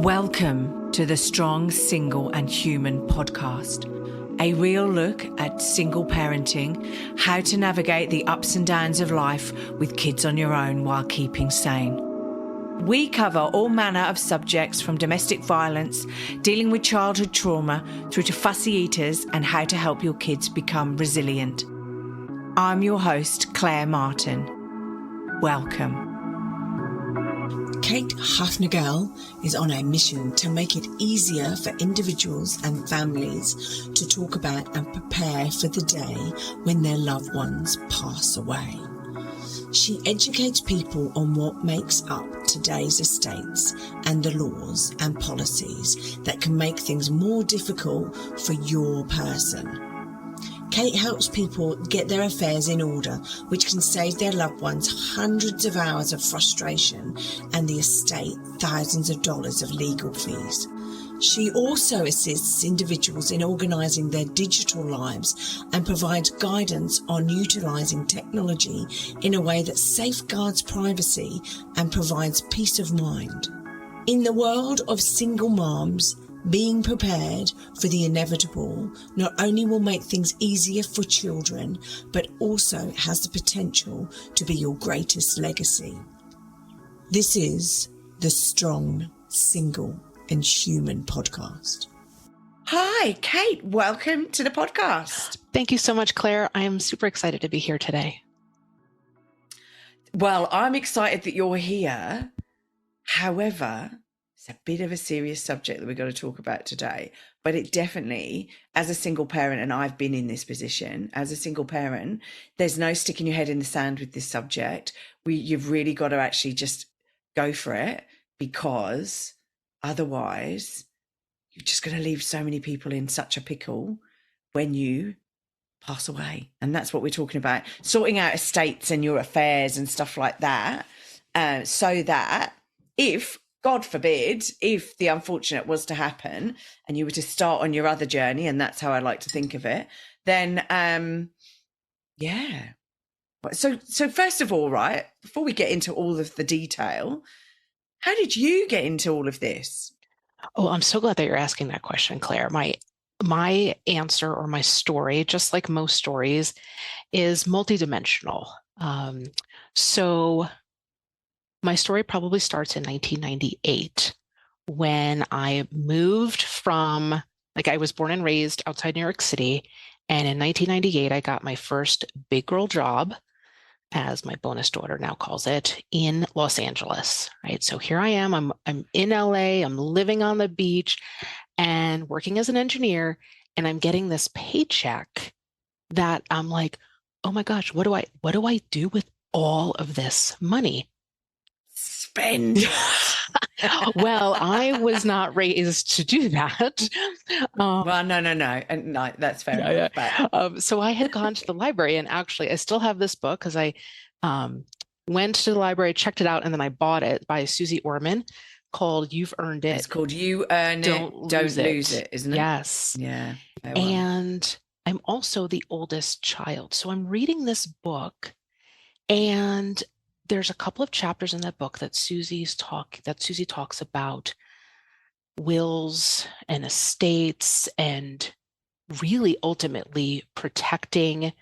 Welcome to the Strong, Single and Human podcast, a real look at single parenting, how to navigate the ups and downs of life with kids on your own while keeping sane. We cover all manner of subjects from domestic violence, dealing with childhood trauma, through to fussy eaters and how to help your kids become resilient. I'm your host, Claire Martin. Welcome. Kate Hufnagel is on a mission to make it easier for individuals and families to talk about and prepare for the day when their loved ones pass away. She educates people on what makes up today's estates and the laws and policies that can make things more difficult for your person. Kate helps people get their affairs in order, which can save their loved ones hundreds of hours of frustration and the estate thousands of dollars of legal fees. She also assists individuals in organising their digital lives and provides guidance on utilising technology in a way that safeguards privacy and provides peace of mind. In the world of single moms, being prepared for the inevitable not only will make things easier for children, but also has the potential to be your greatest legacy. This is the Strong, Single and Human podcast. Hi, Kate. Welcome to the podcast. Thank you so much, Claire. I am super excited to be here today. Well, I'm excited that you're here. However, it's a bit of a serious subject that we've got to talk about today, but it definitely, as a single parent, and I've been in this position, as a single parent, there's no sticking your head in the sand with this subject. You've really got to actually just go for it, because otherwise you're just going to leave so many people in such a pickle when you pass away. And that's what we're talking about, sorting out estates and your affairs and stuff like that, so that if, God forbid, if the unfortunate was to happen and you were to start on your other journey, and that's how I like to think of it, then, yeah. So first of all, right, before we get into all of the detail, how did you get into all of this? Oh, I'm so glad that you're asking that question, Claire. My answer, or my story, just like most stories, is multidimensional. So my story probably starts in 1998 when I moved from, I was born and raised outside New York City. And in 1998, I got my first big girl job, as my bonus daughter now calls it, in Los Angeles, right? So here I am, I'm in LA, I'm living on the beach and working as an engineer, and I'm getting this paycheck that I'm like, oh my gosh, what do I do with all of this money? Spend. Well, I was not raised to do that. Well, no, that's fair. Yeah. So I had gone to the library, and actually I still have this book because I went to the library, checked it out, and then I bought it by Susie Orman, called You've Earned It. It's called You Earn It, Don't Lose It, isn't it? Yes. Yeah. And I'm also the oldest child. So I'm reading this book, and there's a couple of chapters in that book that Susie talks about wills and estates, and really ultimately protecting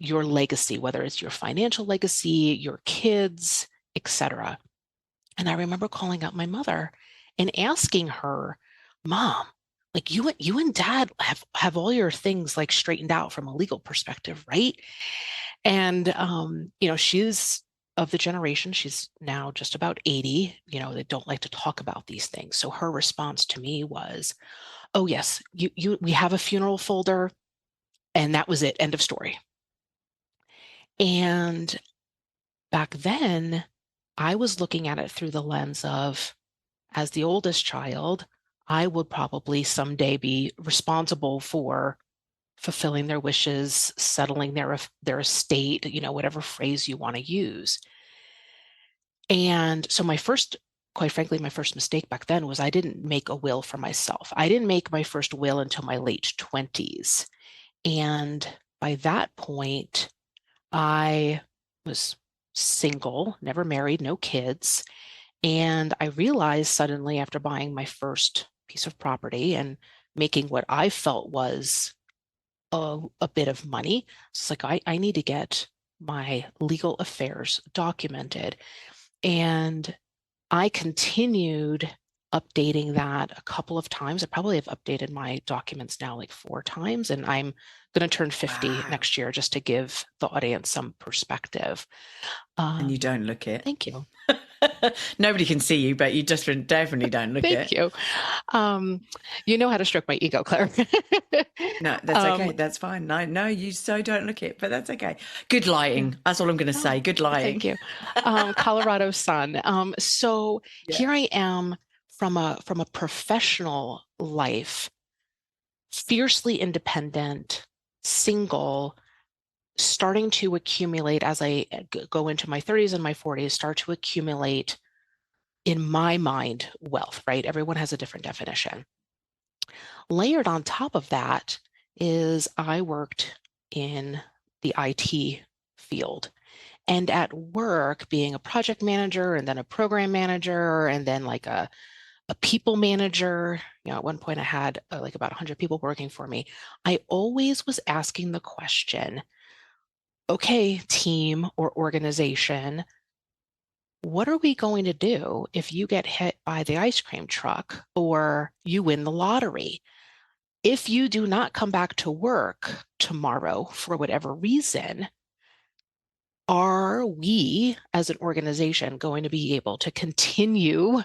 your legacy, whether it's your financial legacy, your kids, etc. And I remember calling up my mother and asking her, Mom, you and Dad have all your things straightened out from a legal perspective, right? And she's of the generation, she's now just about 80, they don't like to talk about these things. So her response to me was, oh yes, we have a funeral folder, and that was it, end of story. And back then, I was looking at it through the lens of, as the oldest child, I would probably someday be responsible for fulfilling their wishes, settling their estate, whatever phrase you want to use. And so quite frankly, my first mistake back then was I didn't make a will for myself. I didn't make my first will until my late 20s. And by that point, I was single, never married, no kids. And I realized suddenly after buying my first piece of property and making what I felt was a bit of money, it's like I need to get my legal affairs documented. And I continued updating that a couple of times. I probably have updated my documents now like 4 times, and I'm going to turn 50 Wow. next year just to give the audience some perspective. And you Um, don't look it. Thank you. Nobody can see you, but you just definitely don't look Thank it. you. Um, you know how to stroke my ego, Claire. No, that's okay. That's fine. No, no, you so don't look it, but that's okay. Good Yeah. lying. That's all I'm going to Oh, say. Good well, thank lying. you. Colorado sun. So Yeah. here I am from a professional life, fiercely independent, single, starting to accumulate as I go into my 30s and my 40s, start to accumulate in my mind wealth, right? Everyone has a different definition. Layered on top of that is I worked in the IT field. And at work, being a project manager and then a program manager and then like a people manager, at one point I had like about 100 people working for me. I always was asking the question, okay, team or organization, what are we going to do if you get hit by the ice cream truck or you win the lottery? If you do not come back to work tomorrow for whatever reason, are we as an organization going to be able to continue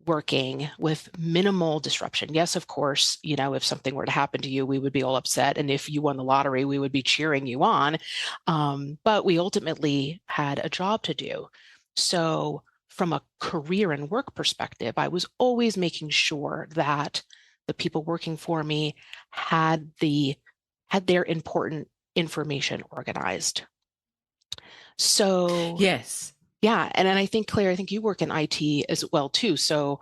working with minimal disruption? Yes, of course, if something were to happen to you, we would be all upset. And if you won the lottery, we would be cheering you on. But we ultimately had a job to do. So, from a career and work perspective, I was always making sure that the people working for me had their important information organized. So, Yes. yeah, and then I think, Claire, I think you work in IT as well too. So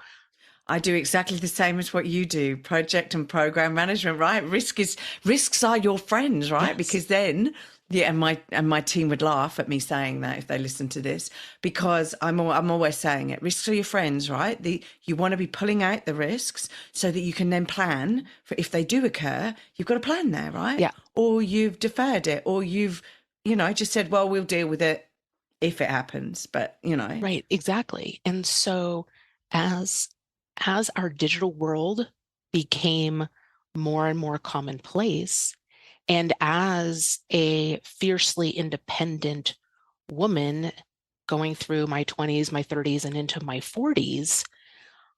I do exactly the same as what you do, project and program management, right? Risks are your friends, right? yes, Because then, yeah, and my team would laugh at me saying that if they listen to this, because I'm always saying it. Risks are your friends, right? You want to be pulling out the risks so that you can then plan for if they do occur. You've got a plan there, right? yeah, Or you've deferred it, or you've just said, well, we'll deal with it if it happens. But right, exactly. And so as as our digital world became more and more commonplace, and as a fiercely independent woman going through my 20s, my 30s, and into my 40s,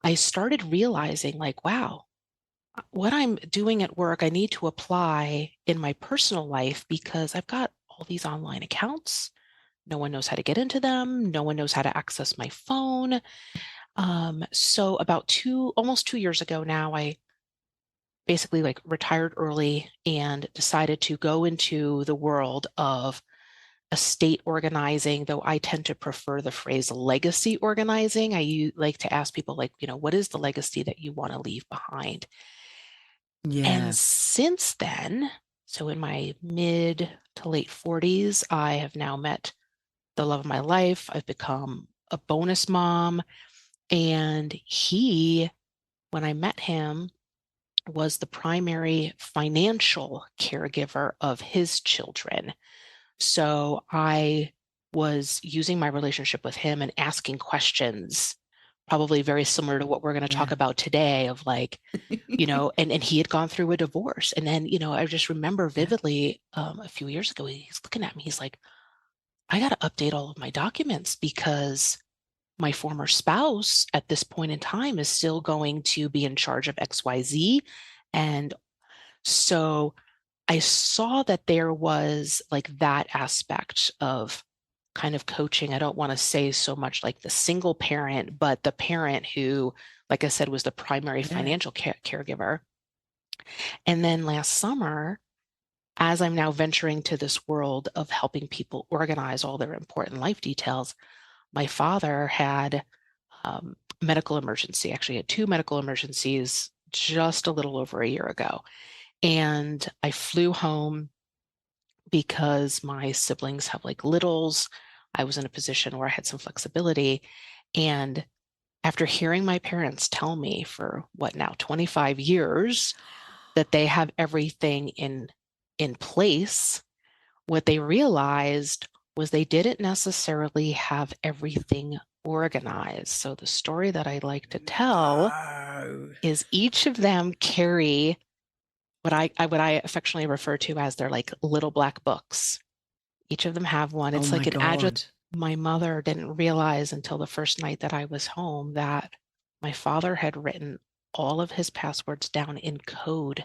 I started realizing like, wow, what I'm doing at work, I need to apply in my personal life because I've got all these online accounts. No one knows how to get into them. No one knows how to access my phone. So about almost 2 years ago now, I basically like retired early and decided to go into the world of estate organizing, though I tend to prefer the phrase legacy organizing. Like to ask people like, what is the legacy that you want to leave behind? And yeah, since then, so in my mid to late 40s, I have now met the love of my life. I've become a bonus mom. And when I met him, was the primary financial caregiver of his children. So I was using my relationship with him and asking questions, probably very similar to what we're going to talk yeah, about today, of like, and he had gone through a divorce. And then, I just remember yeah, vividly a few years ago, he's looking at me, he's like, I got to update all of my documents because my former spouse at this point in time is still going to be in charge of XYZ. And so I saw that there was like that aspect of kind of coaching. I don't want to say so much like the single parent, but the parent who, like I said, was the primary yeah, financial caregiver. And then last summer, as I'm now venturing to this world of helping people organize all their important life details, my father had medical emergency. Actually, had two medical emergencies just a little over a year ago. And I flew home because my siblings have like littles. I was in a position where I had some flexibility. And after hearing my parents tell me for what now, 25 years, that they have everything in place, what they realized was they didn't necessarily have everything organized. So the story that I like to tell No. is each of them carry what I affectionately refer to as their like little black books. Each of them have one. Oh It's my like an address. God. My mother didn't realize until the first night that I was home that my father had written all of his passwords down in code,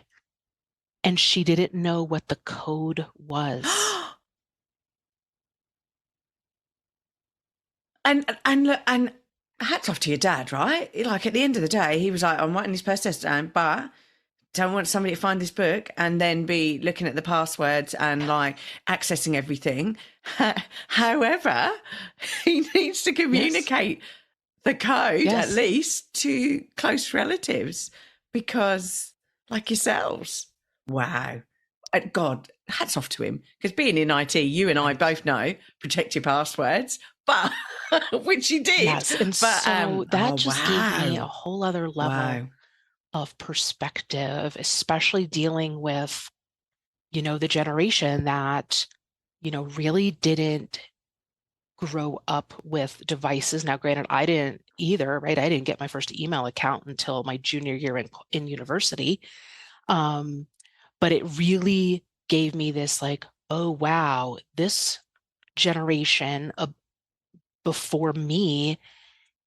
and she didn't know what the code was. And hats off to your dad, right? Like at the end of the day, he was like, I'm writing this post test down, but don't want somebody to find this book and then be looking at the passwords and like accessing everything. However, he needs to communicate the code at Yes. least to close relatives because, like yourselves. Wow. God, hats off to him. Because being in IT, you and I both know protect your passwords, but which he did. Yes. And But so that just gave me a wow. whole other level Wow. of perspective, especially dealing with, the generation that, really didn't grow up with devices. Now, granted, I didn't either, right? I didn't get my first email account until my junior year in university. But it really gave me this like, oh, wow, this generation before me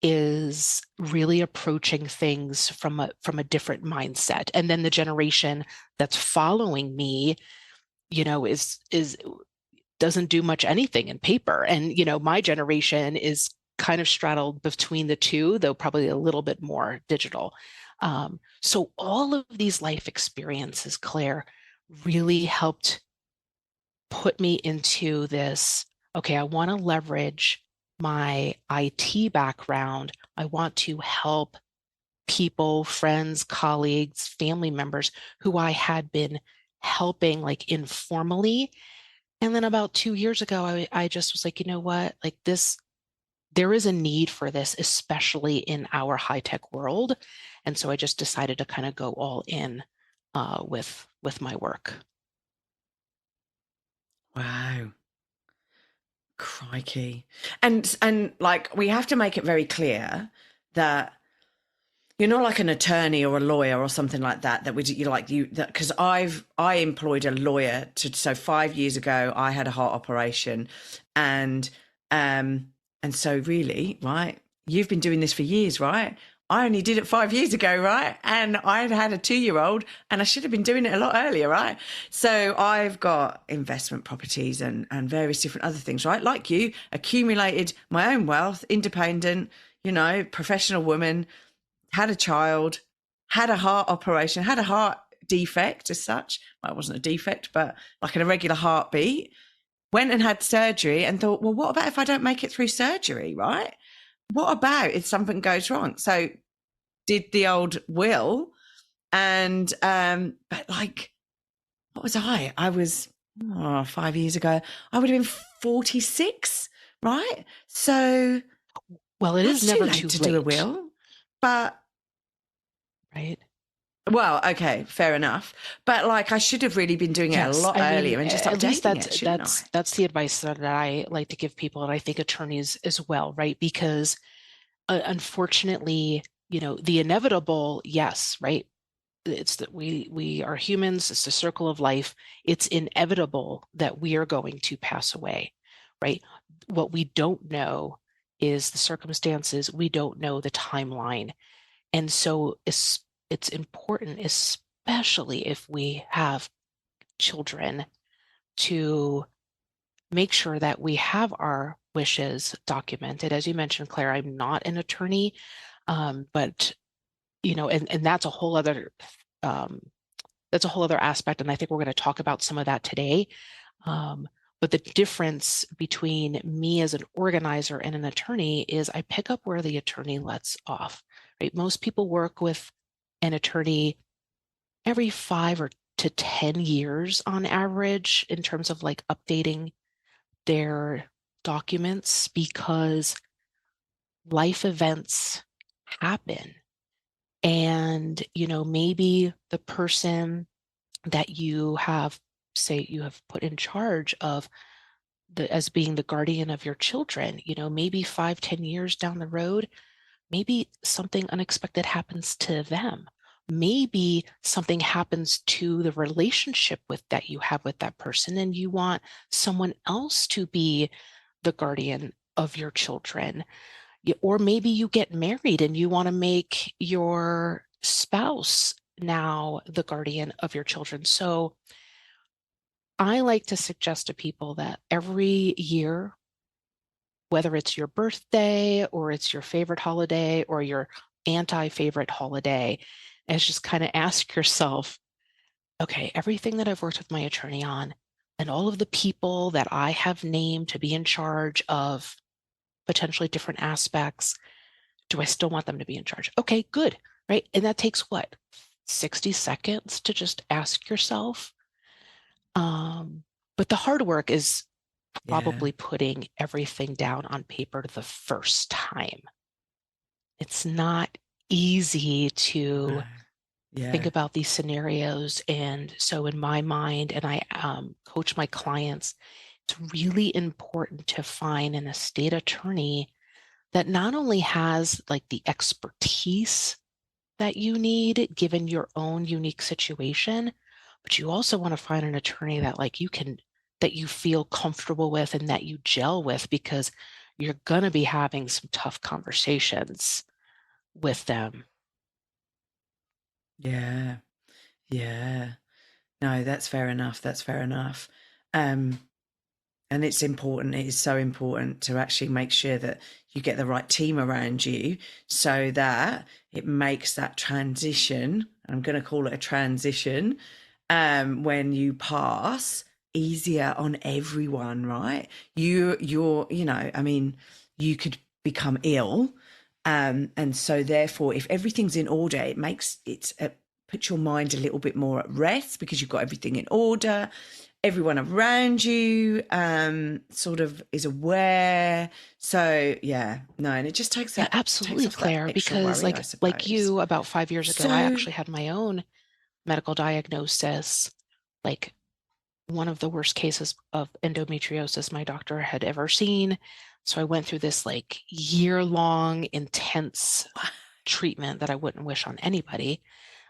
is really approaching things from a different mindset. And then the generation that's following me, is doesn't do much anything in paper. And, my generation is kind of straddled between the two, though probably a little bit more digital. So all of these life experiences, Claire, really helped put me into this, okay, I want to leverage my IT background. I want to help people, friends, colleagues, family members who I had been helping like informally. And then about 2 years ago, I just was like, you know what? Like this, there is a need for this, especially in our high tech world. And so I just decided to kind of go all in with my work. Wow. Crikey. And like we have to make it very clear that you're not like an attorney or a lawyer or something like that. That would you like you that because I employed a lawyer to so 5 years ago I had a heart operation, and um and so really right you've been doing this for years, right? I only did it 5 years ago, right? And I had a 2-year-old and I should have been doing it a lot earlier, right? So I've got investment properties and various different other things, right? Like you, accumulated my own wealth, independent, professional woman, had a child, had a heart operation, had a heart defect as such. Well, it wasn't a defect, but like an irregular heartbeat. Went and had surgery and thought, well, what about if I don't make it through surgery, right? What about if something goes wrong? So did the old will and but like what was I was 5 years ago I would have been 46, right? So Well, it is that's too never late too to do a late, will, but right? well, okay, fair enough. But like I should have really been doing it a Yes, lot I mean, earlier and just at least updating that's it, shouldn't I? that's the advice that I like to give people, and I think attorneys as well, right? Because unfortunately, the inevitable, yes, right? It's that we are humans. It's the circle of life. It's inevitable that we are going to pass away, right? What we don't know is the circumstances. We don't know the timeline, and so it's important, especially if we have children, to make sure that we have our wishes documented. As you mentioned, Claire, I'm not an attorney, but and um, that's a whole other aspect, and I think we're going to talk about some of that today. But the difference between me as an organizer and an attorney is I pick up where the attorney lets off. Right? Most people work with an attorney every 5 to 10 years on average in terms of like updating their documents because life events happen. And, maybe the person that you have, say, you have put in charge of as being the guardian of your children, maybe 5, 10 years down the road, maybe something unexpected happens to them. Maybe something happens to the relationship that you have with that person, and you want someone else to be the guardian of your children. Or maybe you get married and you want to make your spouse now the guardian of your children. So I like to suggest to people that every year, whether it's your birthday or it's your favorite holiday or your anti-favorite holiday, is just kind of ask yourself, okay, everything that I've worked with my attorney on and all of the people that I have named to be in charge of potentially different aspects, do I still want them to be in charge? Okay, good, right? And that takes what? 60 seconds to just ask yourself. But the hard work is Yeah. probably putting everything down on paper the first time. It's not easy to think Yeah. about these scenarios. And so in my mind, and I coach my clients, it's really important to find an estate attorney that not only has like the expertise that you need given your own unique situation, but you also want to find an attorney that that you feel comfortable with and that you gel with, because you're going to be having some tough conversations with them. Yeah. Yeah. No, that's fair enough. That's fair enough. Um, and it's important. It is so important to actually make sure that you get the right team around you so that it makes that transition. I'm going to call it a transition. When you pass, easier on everyone, right? I mean, you could become ill. And so therefore, if everything's in order, it puts your mind a little bit more at rest because you've got everything in order. Everyone around you sort of is aware. So yeah, no, and it just Yeah, takes absolutely, off that Claire, extra because worry, I like suppose. you, about 5 years ago, I So actually had my own medical diagnosis, like one of the worst cases of endometriosis my doctor had ever seen. So I went through this like year-long intense treatment that I wouldn't wish on anybody.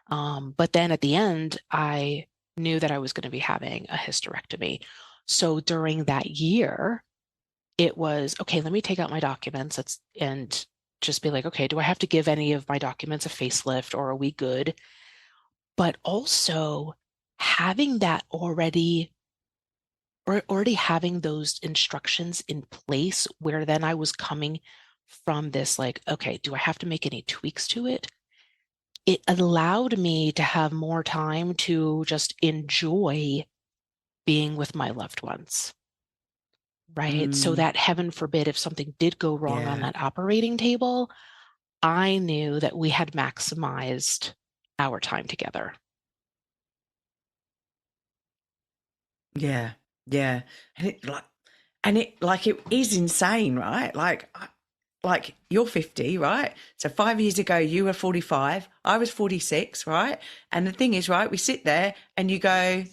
But then at the end, I knew that I was going to be having a hysterectomy. So during that year, it was, okay, let me take out my documents and just be like, okay, do I have to give any of my documents a facelift, or are we good? But also having that already having those instructions in place, where then I was coming from this like, okay, do I have to make any tweaks to it? It allowed me to have more time to just enjoy being with my loved ones, right? So mm, that, heaven forbid, if something did go wrong on yeah, that operating table, I knew that we had maximized our time together. yeah, yeah, and it is insane, right? Like you're 50, right? So 5 years ago you were 45, I was 46, right? And the thing is, right, we sit there and you go,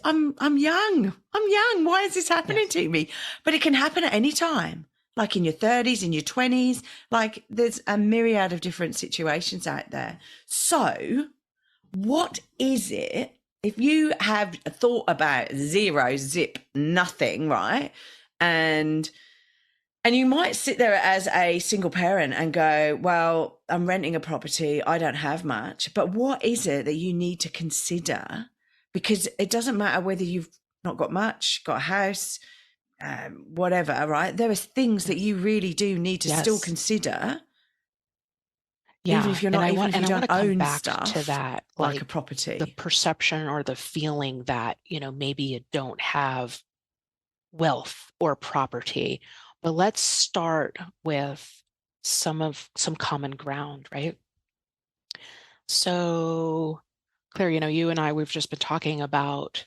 I'm young. I'm young. Why is this happening Yes. to me? But it can happen at any time, like in your 30s, in your 20s. Like there's a myriad of different situations out there. So, what is it if you have a thought about zero, zip, nothing, right? And you might sit there as a single parent and go, well, I'm renting a property. I don't have much. But what is it that you need to consider? Because it doesn't matter whether you've not got much, got a house, whatever, right? There are things that Yes. you really do need to still Yes. consider, Yeah. even if you I want don't to come own back to stuff that, like a like the property. perception or the feeling that, maybe you don't have wealth or property. But let's start with some common ground, right? So, Claire, you and I, we've just been talking about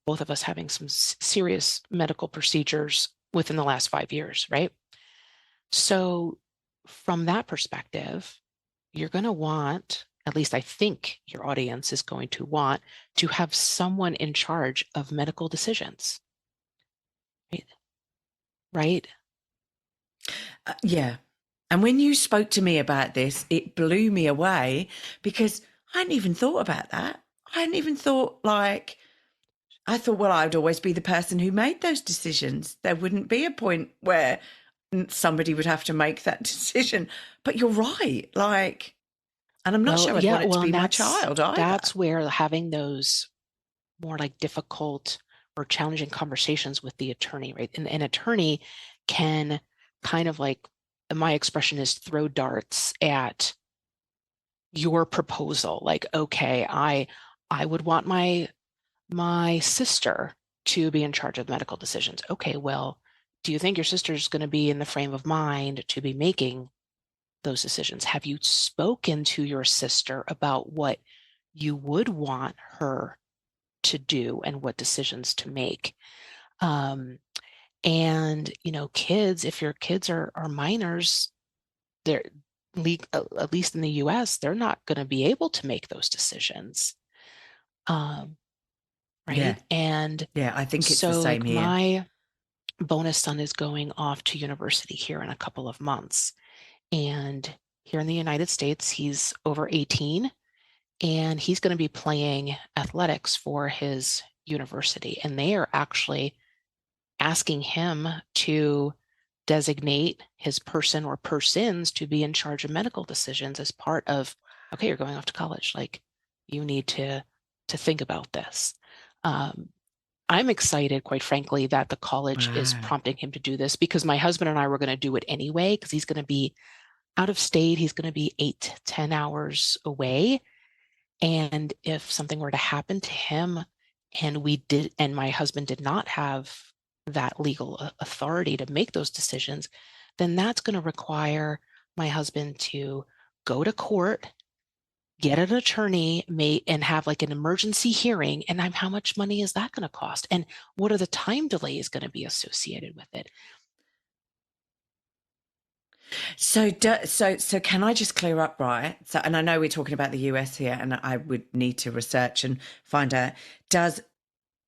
both of us having some serious medical procedures within the last 5 years, right? So from that perspective, you're going to want, at least I think your audience is going to want, to have someone in charge of medical decisions, right? Right? Yeah. And when you spoke to me about this, it blew me away because I hadn't even thought about that. I hadn't even thought, like, I thought, well, I'd always be the person who made those decisions. There wouldn't be a point where somebody would have to make that decision. But you're right. Like, and I'm not Well, sure I'd yeah, want it to well, be and my child either. that's where having those more like difficult or challenging conversations with the attorney, right? And an attorney can kind of like, my expression is throw darts at your proposal. Like, okay, I would want my sister to be in charge of medical decisions. Okay, well, do you think your sister's going to be in the frame of mind to be making those decisions? Have you spoken to your sister about what you would want her to do and what decisions to make? And kids, if your kids are minors, they're at least in the US, they're not going to be able to make those decisions. Um, Yeah. right. And Yeah. I think it's the so same like here. my bonus son is going off to university here in a couple of months. And here in the United States, he's over 18 and he's going to be playing athletics for his university. And they are actually asking him to designate his person or persons to be in charge of medical decisions as part of, okay, you're going off to college. Like, you need to think about this. I'm excited, quite frankly, that the college is Wow. prompting him to do this because my husband and I were going to do it anyway because he's going to be out of state. He's going to be 8-10 hours away. And if something were to happen to him and my husband did not have that legal authority to make those decisions, then that's going to require my husband to go to court, get an attorney, and have like an emergency hearing. And how much money is that going to cost? And what are the time delays going to be associated with it? So, can I just clear up, right? So, and I know we're talking about the US here, and I would need to research and find out.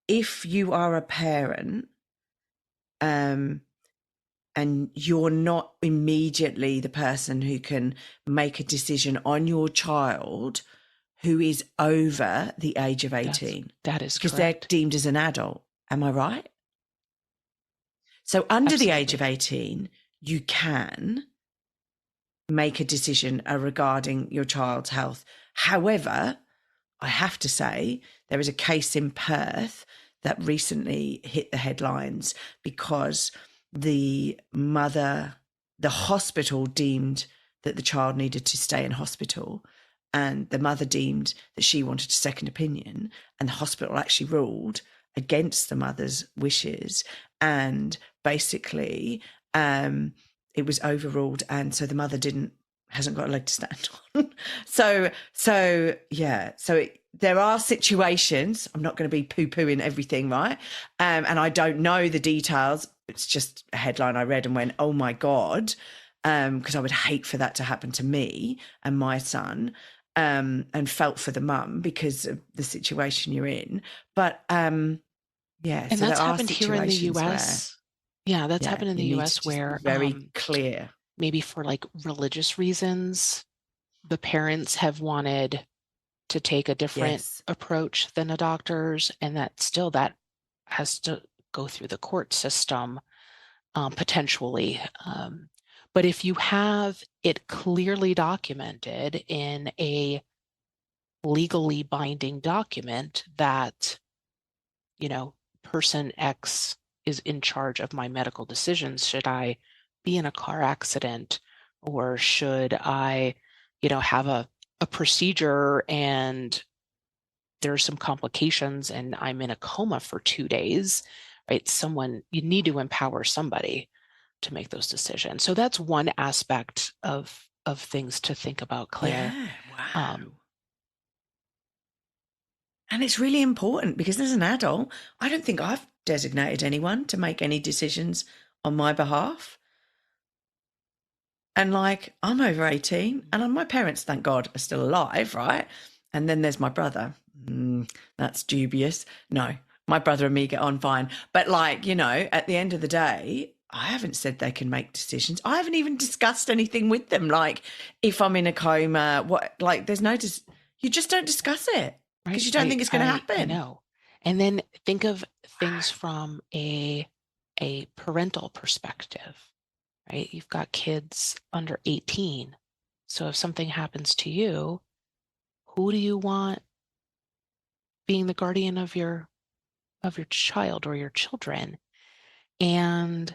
If you are a parent, and you're not immediately the person who can make a decision on your child who is over the age of 18, that is because they're correct. deemed as an adult. Am I right? So, under the age of Absolutely. 18, you can make a decision regarding your child's health. However, I have to say, there is a case in Perth that recently hit the headlines because the hospital deemed that the child needed to stay in hospital, and the mother deemed that she wanted a second opinion, and the hospital actually ruled against the mother's wishes, and basically it was overruled, and so the mother hasn't got a leg to stand on. so yeah, there are situations. I'm not going to be poo-pooing everything, right? And I don't know the details. It's just a headline I read and went, oh my God, because I would hate for that to happen to me and my son, and felt for the mum because of the situation you're in. But yeah, And so there that's are happened here in the situations where, US. Yeah, that's yeah, happened in you the need to US just be where very clear. maybe for like religious reasons, the parents have wanted to take a different Yes. approach than the doctors, and that has to go through the court system, potentially. But if you have it clearly documented in a legally binding document that, person X is in charge of my medical decisions, should I be in a car accident, or should I, have a procedure and there's some complications and I'm in a coma for 2 days, right? You need to empower somebody to make those decisions. So that's one aspect of things to think about, Claire. Yeah. Wow. And it's really important because as an adult, I don't think I've designated anyone to make any decisions on my behalf. And like, I'm over 18 and my parents, thank God, are still alive, right? And then there's my brother. That's dubious. No, my brother and me get on fine. But like, you know, at the end of the day, I haven't said they can make decisions. I haven't even discussed anything with them. Like, if I'm in a coma, what, like, there's no, you just don't discuss it because Right. you don't think it's going to happen. I know. And then think of things from a parental perspective, right? You've got kids under 18. So if something happens to you, who do you want being the guardian of your child or your children? And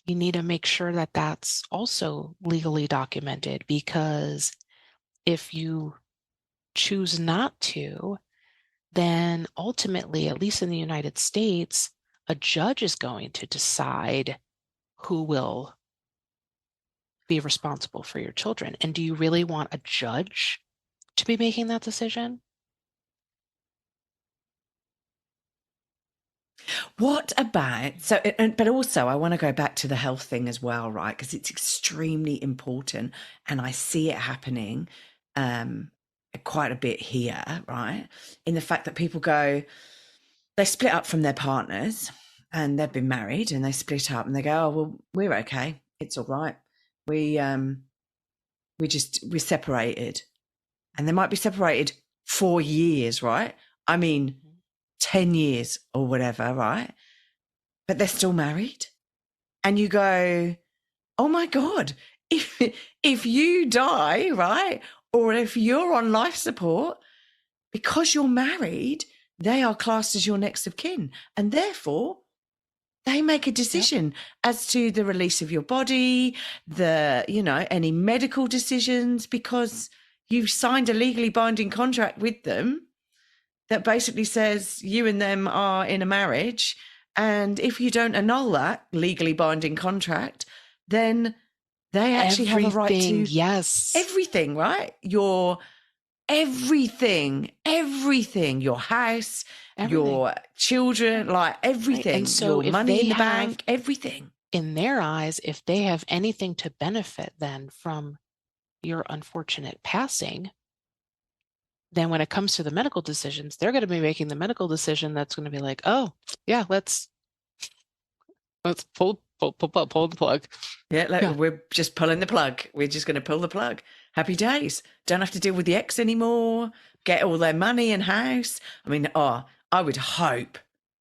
you need to make sure that that's also legally documented, because if you choose not to, then ultimately, at least in the United States, a judge is going to decide who will be responsible for your children. And do you really want a judge to be making that decision? What about, so, but also I want to go back to the health thing as well, right? Because it's extremely important and I see it happening quite a bit here, right? In the fact that people go, they split up from their partners and they've been married and they split up and they go, oh, well, we're okay. It's all right. We're separated. And they might be separated 4 years, right? I mean, 10 years or whatever, right? But they're still married. And you go, oh my God, if you die, right? Or if you're on life support, because you're married, they are classed as your next of kin. And therefore, they make a decision as to the release of your body, any medical decisions, because you've signed a legally binding contract with them that basically says you and them are in a marriage. And if you don't annul that legally binding contract, then they actually have a right to everything, right? Your everything, your house, your children, like everything, right. And so your money in the bank, everything. In their eyes, if they have anything to benefit then from your unfortunate passing, then when it comes to the medical decisions, they're going to be making the medical decision that's going to be like, oh, yeah, let's pull the plug. Yeah, we're just pulling the plug. We're just going to pull the plug. Happy days. Don't have to deal with the ex anymore. Get all their money and house. I mean, I would hope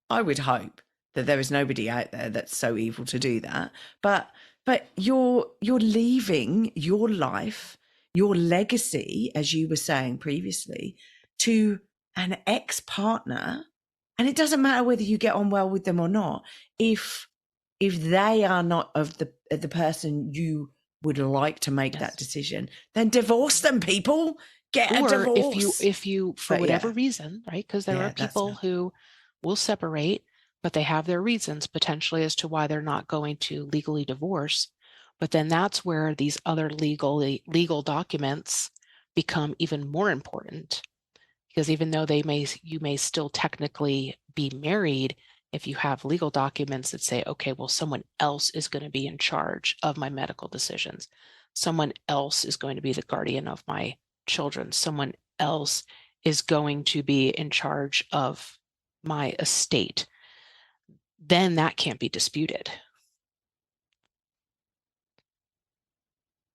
that there is nobody out there that's so evil to do that. But you're leaving your life, your legacy, as you were saying previously, to an ex-partner. And it doesn't matter whether you get on well with them or not. If they are not of the person you would like to make that decision, then divorce them, people. Get a divorce. If you for whatever reason, right? Because there are people who will separate, but they have their reasons potentially as to why they're not going to legally divorce. But then that's where these other legal documents become even more important, because even though you may still technically be married, if you have legal documents that say, okay, well, someone else is going to be in charge of my medical decisions. Someone else is going to be the guardian of my children. Someone else is going to be in charge of my estate. Then that can't be disputed.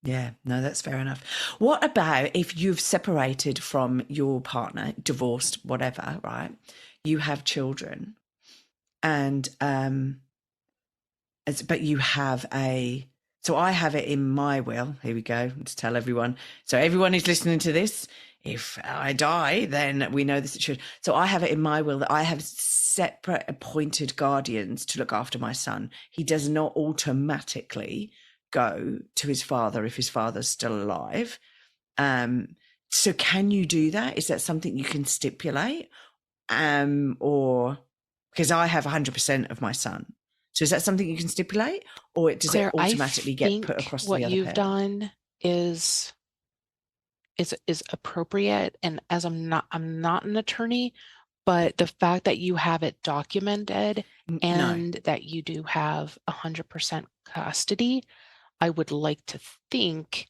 Yeah, no, that's fair enough. What about if you've separated from your partner, divorced, whatever, right? You have children and but you have so I have it in my will. Here we go, to tell everyone. So everyone who's listening to this, if I die, then we know the situation. So I have it in my will that I have separate appointed guardians to look after my son. He does not automatically go to his father if his father's still alive. So can you do that? Is that something you can stipulate? Or because I have 100% of my son. So is that something you can stipulate, or does it automatically get put across to the other parent? What you've done is appropriate. And as I'm not an attorney, But the fact that you have it documented No. and that you do have 100% custody, I would like to think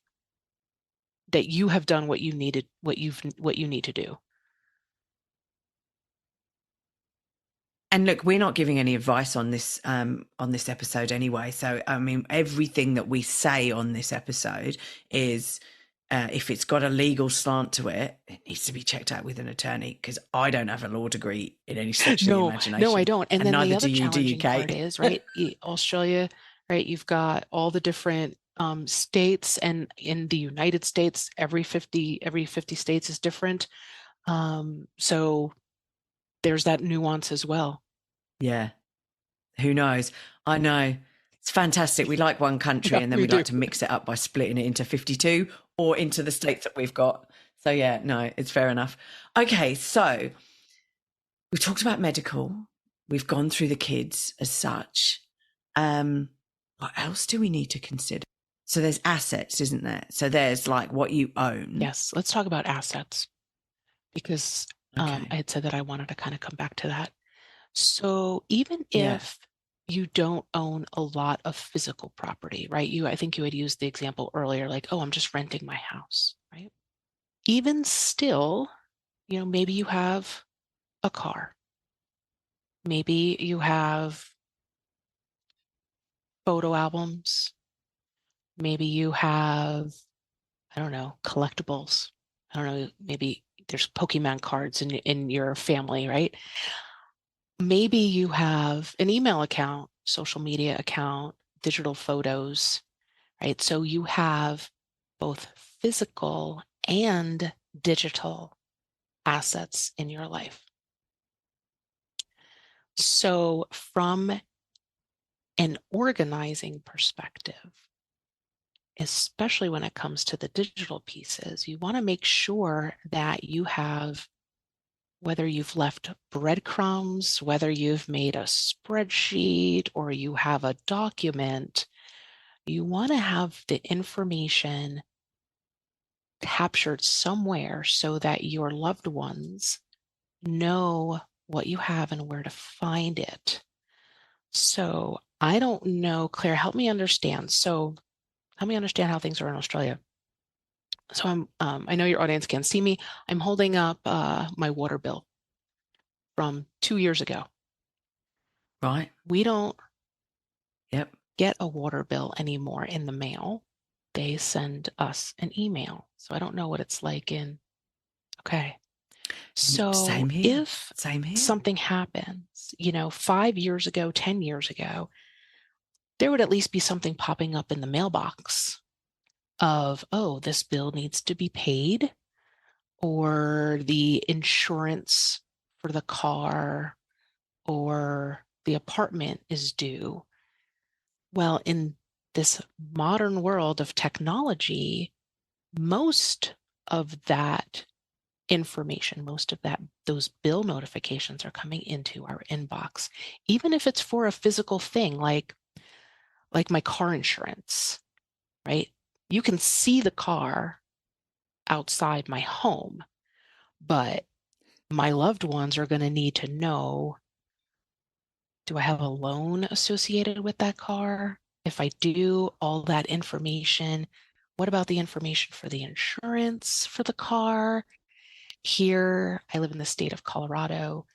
that you have done what you need to do. And look, we're not giving any advice on this episode anyway. So I mean, everything that we say on this episode is, if it's got a legal slant to it, it needs to be checked out with an attorney, because I don't have a law degree in any stretch of the imagination. No, I don't. And then neither the other do you, challenging part Kate? is, right, Australia, right, you've got all the different states, and in the United States, every 50 states is different. So there's that nuance as well. Yeah. Who knows? I know. It's fantastic. We like one country, Yeah, and then we we like do. to mix it up by splitting it into 52 or into the states that we've got. So yeah, no, it's fair enough. Okay, so we've talked about medical. We've gone through the kids as such. What else do we need to consider? So there's assets, isn't there? So there's like what you own. Yes, let's talk about assets, because Okay. I had said that I wanted to kind of come back to that. So even Yeah. if you don't own a lot of physical property, right? I think you had used the example earlier, like, oh, I'm just renting my house, right? Even still, maybe you have a car. Maybe you have photo albums. Maybe you have, I don't know, collectibles. I don't know, maybe there's Pokemon cards in your family, right? Maybe you have an email account, social media account, digital photos, right? So you have both physical and digital assets in your life. So from an organizing perspective, especially when it comes to the digital pieces, you want to make sure that you have, whether you've left breadcrumbs, whether you've made a spreadsheet or you have a document, you want to have the information captured somewhere so that your loved ones know what you have and where to find it. So I don't know, Claire, help me understand. So help me understand how things are in Australia. So I know your audience can't see me. I'm holding up my water bill from 2 years ago. Right. We don't Yep. get a water bill anymore in the mail. They send us an email. So I don't know what it's like okay. So Same here. if Same here. something happens, 5 years ago, 10 years ago, there would at least be something popping up in the mailbox of, oh, this bill needs to be paid, or the insurance for the car or the apartment is due. Well, in this modern world of technology, most of that information, those bill notifications are coming into our inbox, even if it's for a physical thing, like my car insurance, right? You can see the car outside my home, but my loved ones are going to need to know, do I have a loan associated with that car? If I do, all that information. What about the information for the insurance for the car? Here, I live in the state of Colorado.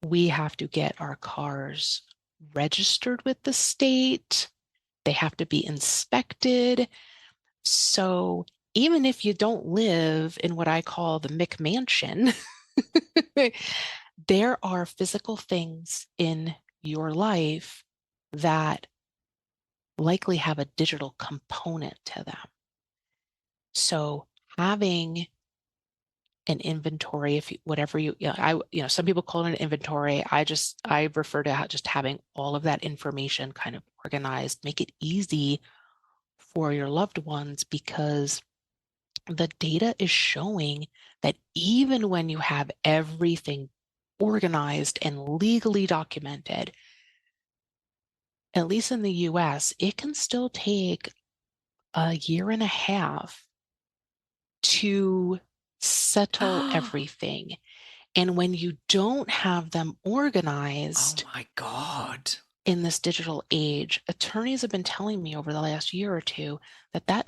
We have to get our cars registered with the state. They have to be inspected. So even if you don't live in what I call the McMansion, there are physical things in your life that likely have a digital component to them. So having an inventory, if you, whatever you, some people call it an inventory. I refer to just having all of that information kind of organized, make it easy for your loved ones, because the data is showing that even when you have everything organized and legally documented, at least in the US, it can still take a year and a half to settle everything. And when you don't have them Oh organized my God. in this digital age, attorneys have been telling me over the last year or two that that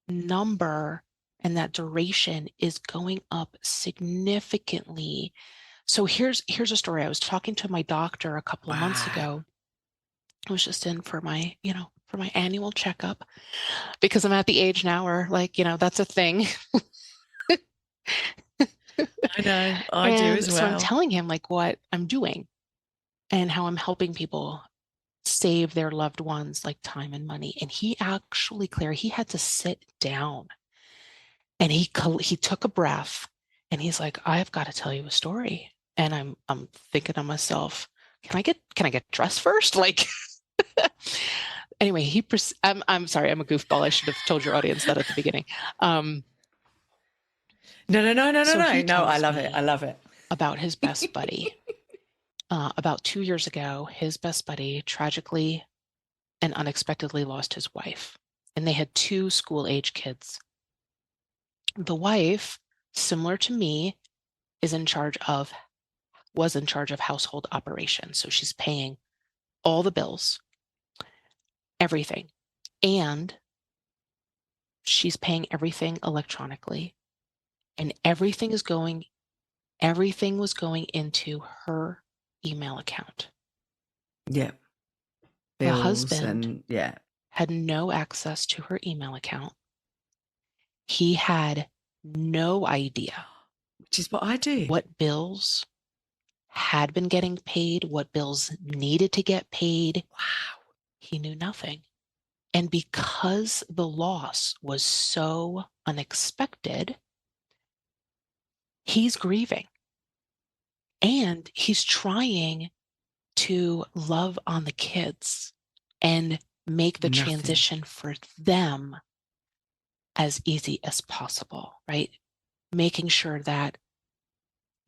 number and that duration is going up significantly. So here's a story. I was talking to my doctor a couple of months ago. I was just in for my, for my annual checkup because I'm at the age now where, like, that's a thing. I know, I do And as so I'm well. telling him like what I'm doing and how I'm helping people save their loved ones like time and money. And he actually, Claire, he had to sit down and he took a breath and he's like, I've got to tell you a story. And I'm thinking to myself, can I get dressed first? Like, anyway, I'm sorry, I'm a goofball. I should have told your audience that at the beginning. So he No, I tells love it. I me love it. about his best buddy. About 2 years ago, his best buddy tragically and unexpectedly lost his wife, and they had 2 school-age kids. The wife, similar to me, was in charge of household operations. So she's paying all the bills, everything, and she's paying everything electronically, and everything was going into her email account. Yeah. The Bills husband and yeah. had no access to her email account. He had no idea Which is what I do. what bills had been getting paid, what bills needed to get paid. Wow. He knew nothing. And because the loss was so unexpected, he's grieving and he's trying to love on the kids and make the Nothing. transition for them as easy as possible, right? Making sure that,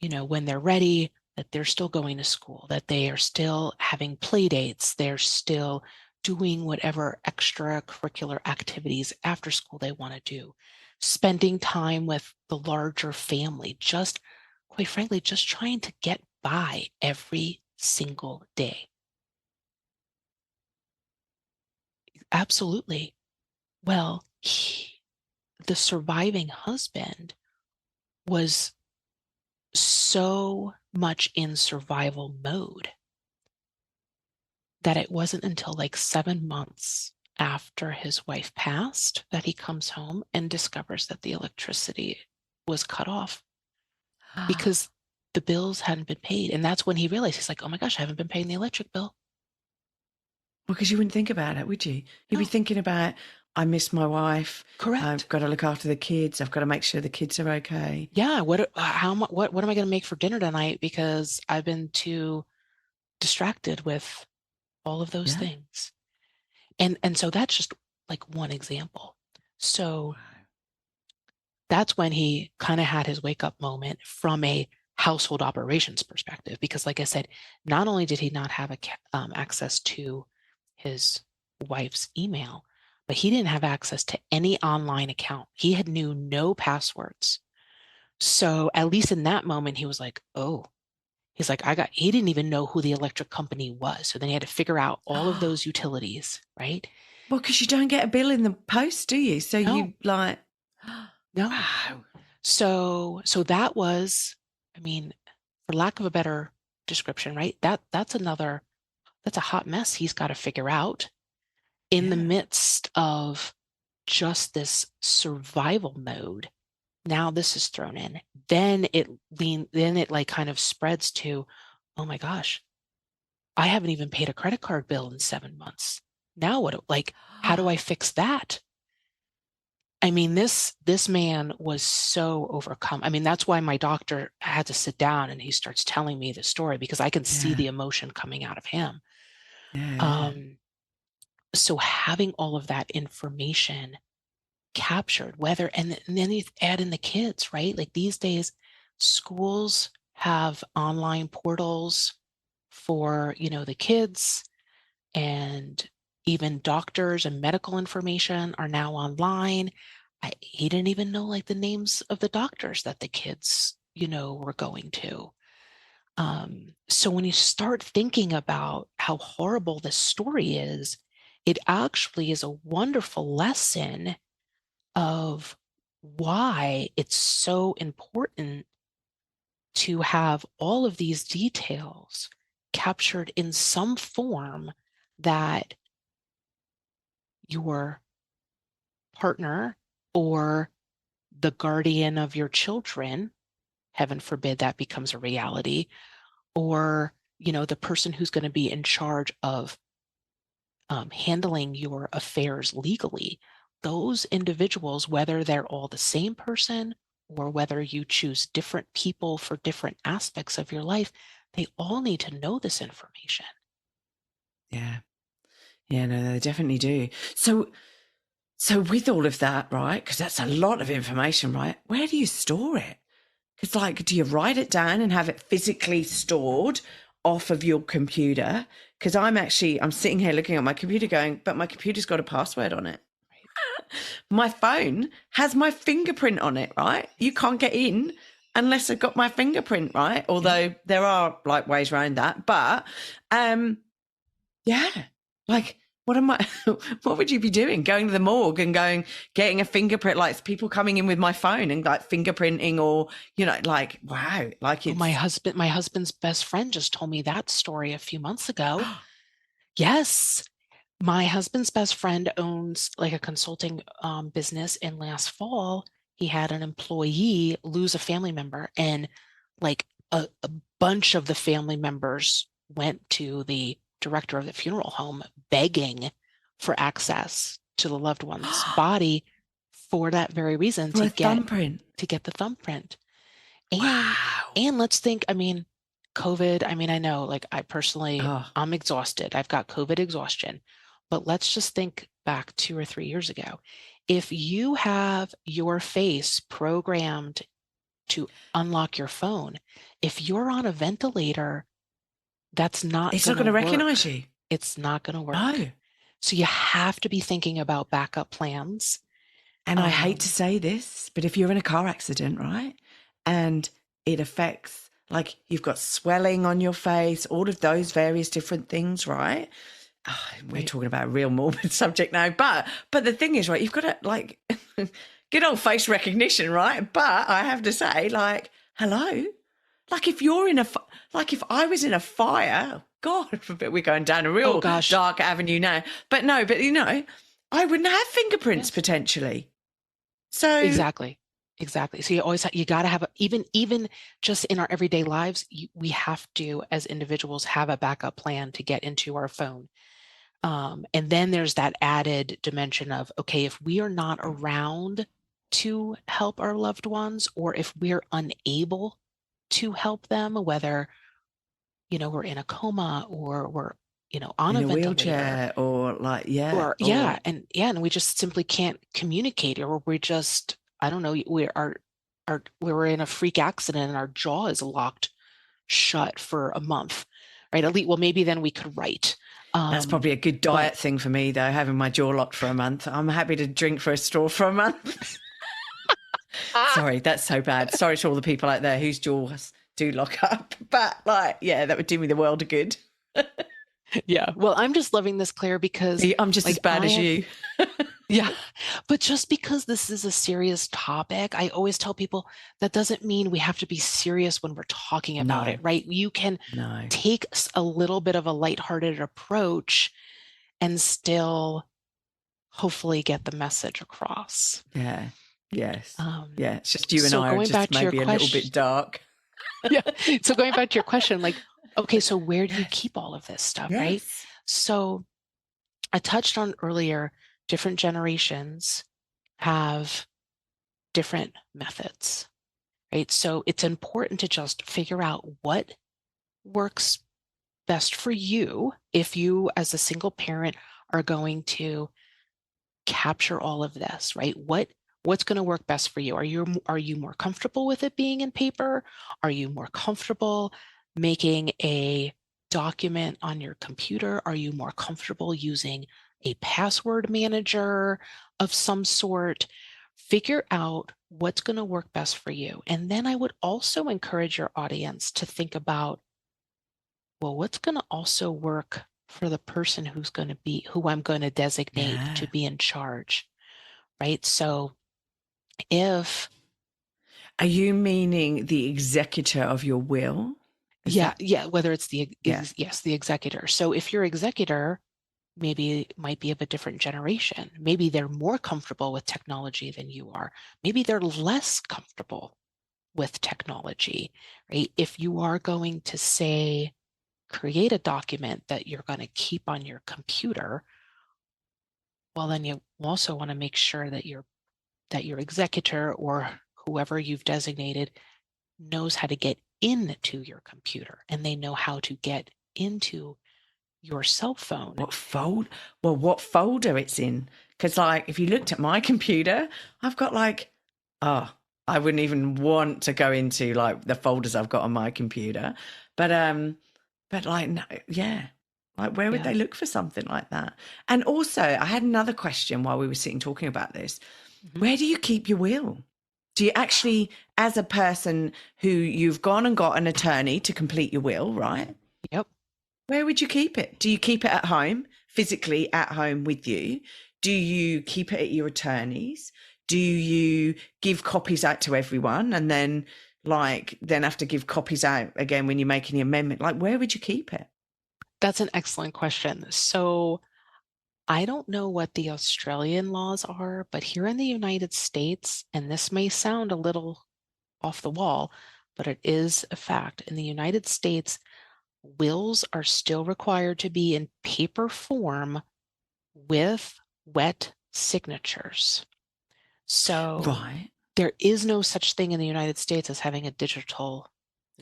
when they're ready, that they're still going to school, that they are still having play dates, they're still doing whatever extracurricular activities after school they want to do, spending time with the larger family, just, quite frankly, just trying to get by every single day. Absolutely. Well, the surviving husband was so much in survival mode that it wasn't until like 7 months after his wife passed that he comes home and discovers that the electricity was cut off because the bills hadn't been paid. And that's when he realized, he's like, oh my gosh, I haven't been paying the electric bill. Well, because you wouldn't think about it, would you? You'd be No. thinking about, I miss my wife. Correct. I've got to look after the kids. I've got to make sure the kids are okay. Yeah. What am I going to make for dinner tonight? Because I've been too distracted with all of those things. And so that's just like one example. So that's when he kind of had his wake up moment from a household operations perspective, because like I said, not only did he not have access to his wife's email, but he didn't have access to any online account. He had knew no passwords. So at least in that moment, he was like, oh, he's like, he didn't even know who the electric company was. So then he had to figure out all of those utilities, right? Well, because you don't get a bill in the post, do you? So No. you like, no. wow. So that was, I mean, for lack of a better description, right? That's a hot mess he's got to figure out in the midst of just this survival mode. Now this is thrown in. Then it like kind of spreads to, oh my gosh, I haven't even paid a credit card bill in 7 months. Now what, like, how do I fix that? I mean, this man was so overcome. I mean, that's why my doctor had to sit down and he starts telling me the story, because I can see the emotion coming out of him. So having all of that information captured, and then you add in the kids, right? Like these days, schools have online portals for, the kids, and even doctors and medical information are now online. He didn't even know like the names of the doctors that the kids, we're going to. So when you start thinking about how horrible this story is, it actually is a wonderful lesson of why it's so important to have all of these details captured in some form that your partner or the guardian of your children, heaven forbid that becomes a reality, or the person who's going to be in charge of handling your affairs legally, those individuals, whether they're all the same person or whether you choose different people for different aspects of your life, they all need to know this information. Yeah. Yeah, no, they definitely do. So with all of that, right, because that's a lot of information, right, where do you store it? Because, like, do you write it down and have it physically stored off of your computer? Because I'm sitting here looking at my computer going, but my computer's got a password on it. My phone has my fingerprint on it, right? You can't get in unless I've got my fingerprint, right? Although there are like ways around that. But yeah, like what would you be doing? Going to the morgue and getting a fingerprint, like people coming in with my phone and like fingerprinting, or, like, wow, like it's my husband's best friend just told me that story a few months ago. Yes. My husband's best friend owns like a consulting business, and last fall he had an employee lose a family member, and like a bunch of the family members went to the director of the funeral home begging for access to the loved one's body for that very reason, for a thumbprint. to get the thumbprint. Wow. And let's think, COVID, I know, like I personally, I'm exhausted. I've got COVID exhaustion. But let's just think back 2 or 3 years ago. If you have your face programmed to unlock your phone, if you're on a ventilator, it's not going to recognize you. It's not going to work. No. So you have to be thinking about backup plans. And I hate to say this, but if you're in a car accident, right, and it affects, like, you've got swelling on your face, all of those various different things, right? We're talking about a real morbid subject now, but the thing is, right, you've got to, like, good old face recognition, right? But I have to say, like, hello, like, if you're in if I was in a fire, God forbid, we're going down a real dark avenue now. But no, I wouldn't have fingerprints potentially. So exactly. So you got to have even just in our everyday lives, we have to, as individuals, have a backup plan to get into our phone. And then there's that added dimension of, okay, if we are not around to help our loved ones, or if we're unable to help them, whether, we're in a coma or we're, on in a wheelchair, or like, and we just simply can't communicate, or we just, I don't know, we're in a freak accident and our jaw is locked shut for a month, right? At least, well, maybe then we could write. That's probably a good diet thing for me, though, having my jaw locked for a month. I'm happy to drink for a straw for a month. Sorry, that's so bad. Sorry to all the people out there whose jaws do lock up. But, like, yeah, that would do me the world of good. Yeah. Well, I'm just loving this, Claire, because I'm just as bad as you. Yeah. But just because this is a serious topic, I always tell people that doesn't mean we have to be serious when we're talking about it, right? You can take a little bit of a lighthearted approach and still hopefully get the message across. Yeah. Yes. Yeah. It's just you and I are just maybe a little bit dark. Yeah. So going back to your question, like, okay, so where do you keep all of this stuff, right? So I touched on earlier, different generations have different methods, right? So it's important to just figure out what works best for you if you, as a single parent, are going to capture all of this, right? What's going to work best for you? Are you more comfortable with it being in paper? Are you more comfortable making a document on your computer? Are you more comfortable using a password manager of some sort? Figure out what's going to work best for you. And then I would also encourage your audience to think about, well, what's going to also work for the person who I'm going to designate to be in charge, right? So if Are you meaning the executor of your will? whether it's the Yeah. yes, the executor. So if your executor maybe might be of a different generation, maybe they're more comfortable with technology than you are, maybe they're less comfortable with technology, right? If you are going to say create a document that you're going to keep on your computer, well, then you also want to make sure that your executor or whoever you've designated knows how to get into your computer, and they know how to get into your cell phone. What folder it's in? Because like, if you looked at my computer, I've got like, I wouldn't even want to go into like the folders I've got on my computer. But like, no, yeah. Like, where would Yeah. they look for something like that? And also, I had another question while we were sitting talking about this. Mm-hmm. Where do you keep your will? Do you actually, as a person who you've gone and got an attorney to complete your will, right? Yep. Where would you keep it? Do you keep it at home, physically at home with you? Do you keep it at your attorney's? Do you give copies out to everyone and then have to give copies out again when you make any amendment? Like, where would you keep it? That's an excellent question. So I don't know what the Australian laws are, but here in the United States, and this may sound a little off the wall, but it is a fact. In the United States, wills are still required to be in paper form with wet signatures. So Right. there is no such thing in the United States as having a digital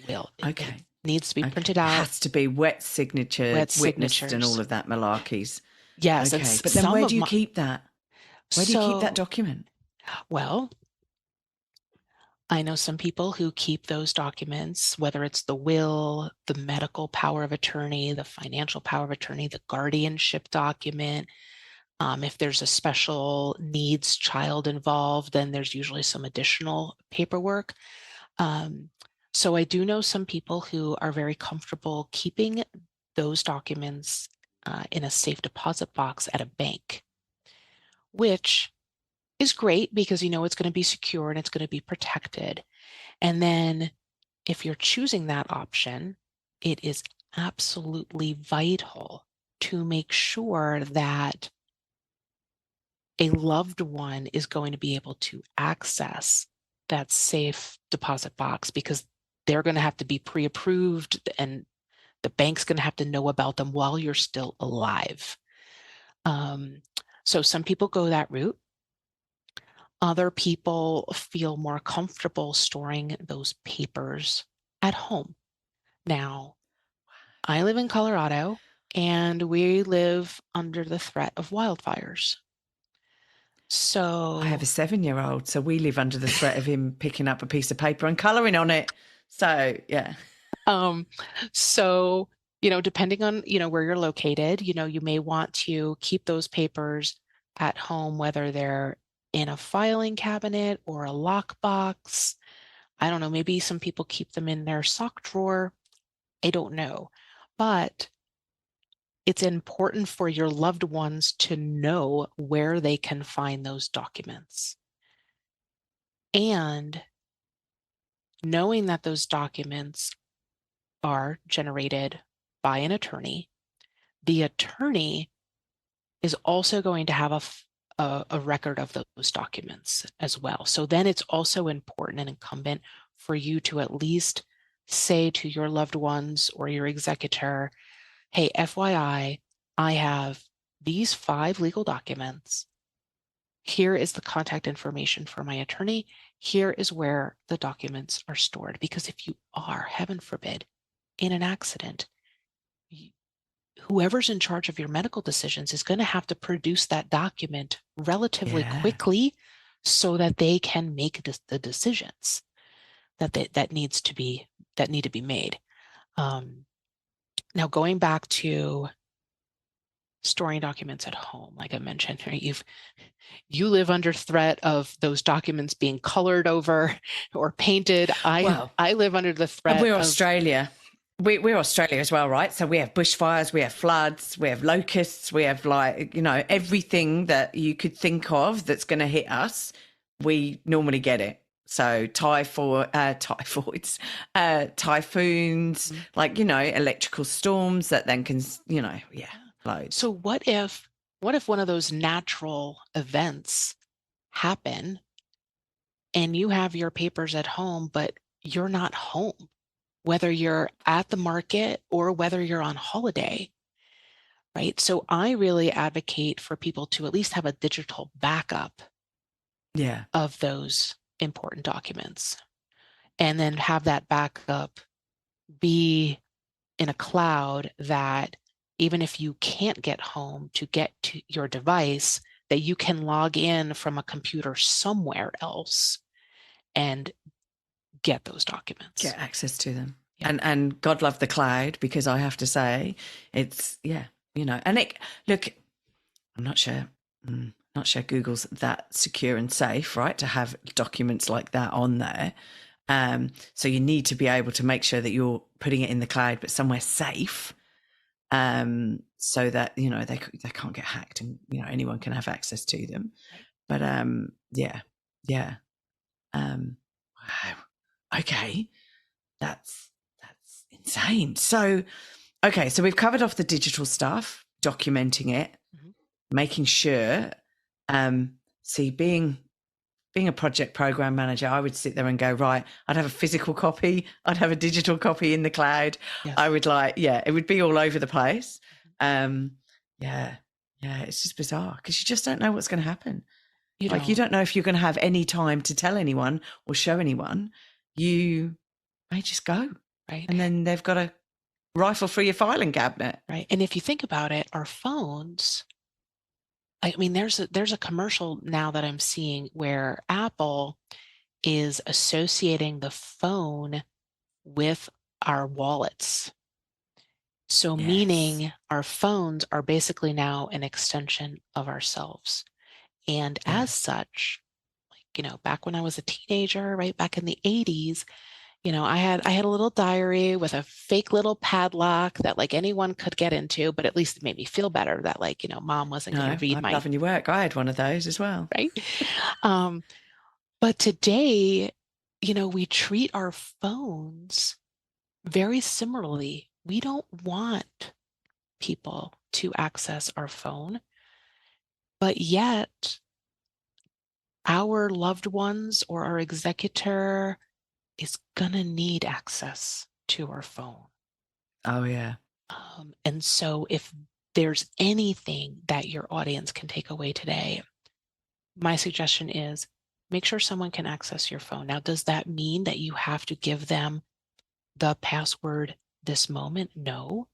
will. It Okay. needs to be printed It out, has to be wet signature, wet witnessed and all signatures. of that malarkeys. Yes, and Okay. But then some where of do you my, keep that? Where do you keep that so, document? well, I know some people who keep those documents, whether it's the will, the medical power of attorney, the financial power of attorney, the guardianship document. If there's a special needs child involved, then there's usually some additional paperwork. So I do know some people who are very comfortable keeping those documents in a safe deposit box at a bank, which is great because you know it's going to be secure and it's going to be protected. And then if you're choosing that option, it is absolutely vital to make sure that a loved one is going to be able to access that safe deposit box because they're going to have to be pre-approved and the bank's going to have to know about them while you're still alive. So some people go that route. Other people feel more comfortable storing those papers at home. Now, I live in Colorado and we live under the threat of wildfires. I have a So 7-year-old, so we live under the threat of him picking up a piece of paper and colouring on it. So, yeah. Um, so, depending on, where you're located, you may want to keep those papers at home, whether they're in a filing cabinet or a lockbox. I don't know, maybe some people keep them in their sock drawer. I don't know. But it's important for your loved ones to know where they can find those documents. And knowing that those documents are generated by an attorney, the attorney is also going to have a record of those documents as well. So then it's also important and incumbent for you to at least say to your loved ones or your executor, hey, FYI, I have these 5 legal documents. Here is the contact information for my attorney. Here is where the documents are stored. Because if you are, heaven forbid, in an accident, whoever's in charge of your medical decisions is going to have to produce that document relatively Yeah. quickly so that they can make the decisions that need to be made. Now, going back to storing documents at home, like I mentioned, right? You live under threat of those documents being colored over or painted. Well, I live under the and threat we're of Australia. We're Australia as well, right? So we have bushfires, we have floods, we have locusts, we have, like, you know, everything that you could think of that's going to hit us. We normally get it. So typhoids, typhoons, like, you know, electrical storms that then can, you know, yeah, loads. So what if one of those natural events happen and you have your papers at home, but you're not home, whether you're at the market or whether you're on holiday, right? So I really advocate for people to at least have a digital backup Yeah. of those important documents, and then have that backup be in a cloud that even if you can't get home to get to your device, that you can log in from a computer somewhere else and get those documents. Get access to them. Yeah. And God love the cloud, because I have to say it's, yeah, you know, and look, I'm not sure Google's that secure and safe, right, to have documents like that on there. So you need to be able to make sure that you're putting it in the cloud, but somewhere safe, so that, you know, they can't get hacked and, you know, anyone can have access to them. Right. But yeah. Wow. Okay, that's insane. So, okay, so we've covered off the digital stuff, documenting it, making sure. See, being a project program manager, I would sit there and go, right, I'd have a physical copy, I'd have a digital copy in the cloud. Yes. I would, like, yeah, it would be all over the place. Yeah, it's just bizarre, because you just don't know what's going to happen. You don't know if you're going to have any time to tell anyone or show anyone. You may just go. Right. And then they've got a rifle through your filing cabinet. Right. And if you think about it, our phones, I mean, there's a commercial now that I'm seeing where Apple is associating the phone with our wallets. So Yes. meaning our phones are basically now an extension of ourselves. And as such, like, you know, back when I was a teenager, right, back in the 80s, you know, I had a little diary with a fake little padlock that, like, anyone could get into, but at least it made me feel better that, like, you know, mom wasn't going to read my. Loving your work. I had one of those as well. Right. But today, you know, we treat our phones very similarly. We don't want people to access our phone, but yet our loved ones or our executor is gonna need access to our phone. Oh, yeah. And so if there's anything that your audience can take away today, my suggestion is make sure someone can access your phone. Now, does that mean that you have to give them the password this moment? No.